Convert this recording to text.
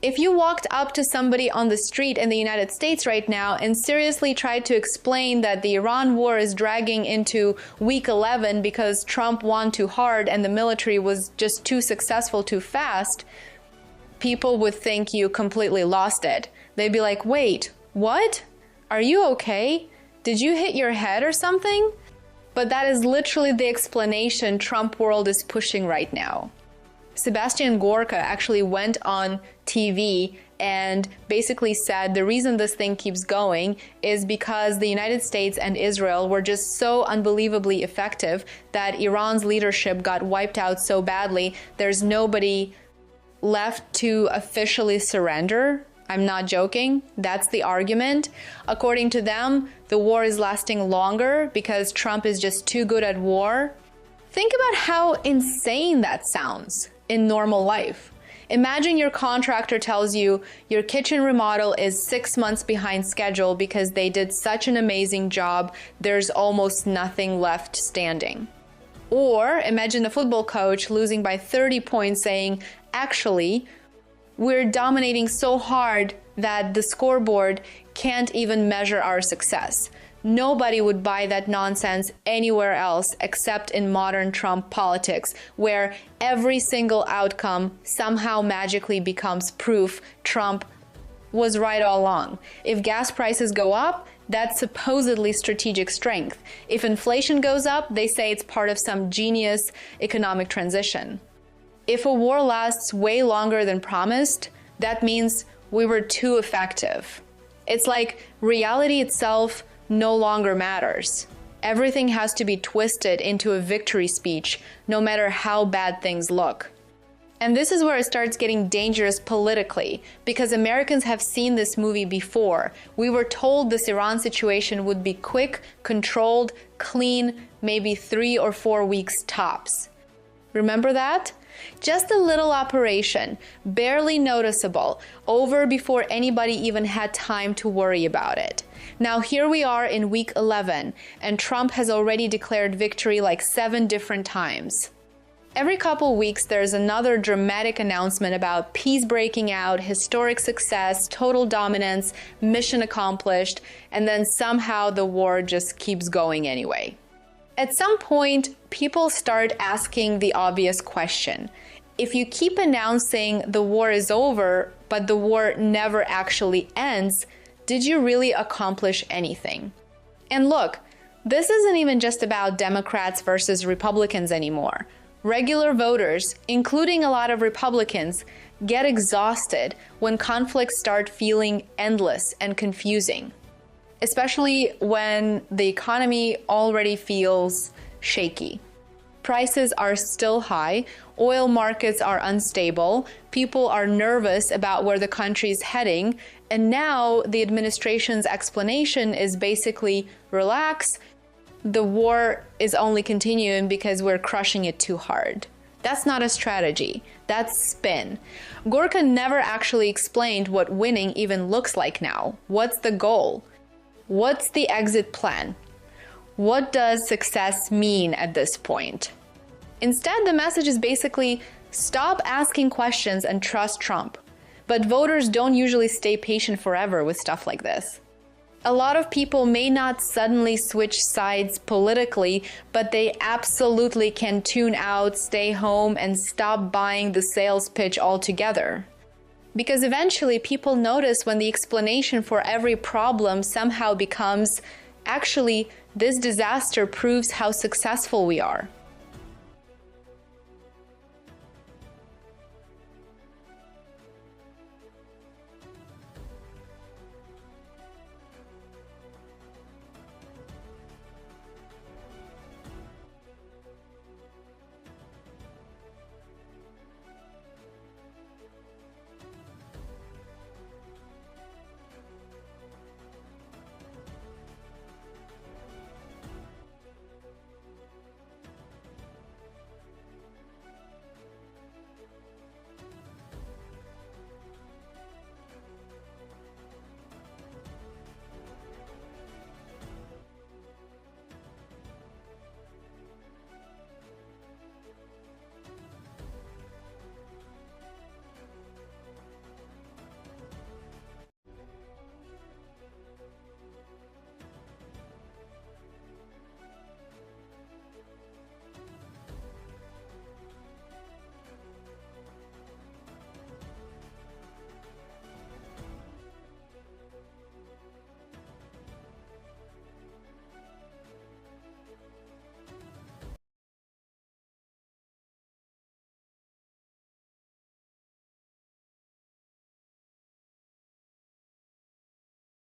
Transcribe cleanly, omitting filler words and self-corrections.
If you walked up to somebody on the street in the United States right now and seriously tried to explain that the Iran war is dragging into week 11 because Trump won too hard and the military was just too successful too fast, people would think you completely lost it. They'd be like, wait, what? Are you okay? Did you hit your head or something? But that is literally the explanation Trump world is pushing right now. Sebastian Gorka actually went on TV and basically said the reason this thing keeps going is because the United States and Israel were just so unbelievably effective that Iran's leadership got wiped out so badly, there's nobody left to officially surrender. I'm not joking. That's the argument. According to them, the war is lasting longer because Trump is just too good at war. Think about how insane that sounds in normal life. Imagine your contractor tells you your kitchen remodel is 6 months behind schedule because they did such an amazing job, there's almost nothing left standing. Or imagine a football coach losing by 30 points saying, actually, we're dominating so hard that the scoreboard can't even measure our success. Nobody would buy that nonsense anywhere else except in modern Trump politics, where every single outcome somehow magically becomes proof Trump was right all along. If gas prices go up, that's supposedly strategic strength. If inflation goes up, they say it's part of some genius economic transition. If a war lasts way longer than promised, that means we were too effective. It's like reality itself no longer matters. Everything has to be twisted into a victory speech, no matter how bad things look. And this is where it starts getting dangerous politically, because Americans have seen this movie before. We were told this Iran situation would be quick, controlled, clean, maybe 3 or 4 weeks tops. Remember that? Just a little operation, barely noticeable, over before anybody even had time to worry about it. Now here we are in week 11, and Trump has already declared victory like 7 different times. Every couple weeks there's another dramatic announcement about peace breaking out, historic success, total dominance, mission accomplished, and then somehow the war just keeps going anyway. At some point, people start asking the obvious question. If you keep announcing the war is over, but the war never actually ends, did you really accomplish anything? And look, this isn't even just about Democrats versus Republicans anymore. Regular voters, including a lot of Republicans, get exhausted when conflicts start feeling endless and confusing, especially when the economy already feels shaky. Prices are still high, oil markets are unstable, people are nervous about where the country is heading, and now the administration's explanation is basically, relax, the war is only continuing because we're crushing it too hard. That's not a strategy, that's spin. Gorka never actually explained what winning even looks like now. What's the goal? What's the exit plan? What does success mean at this point? Instead, the message is basically stop asking questions and trust Trump. But voters don't usually stay patient forever with stuff like this. A lot of people may not suddenly switch sides politically, but they absolutely can tune out, stay home, and stop buying the sales pitch altogether. Because eventually people notice when the explanation for every problem somehow becomes, actually, this disaster proves how successful we are.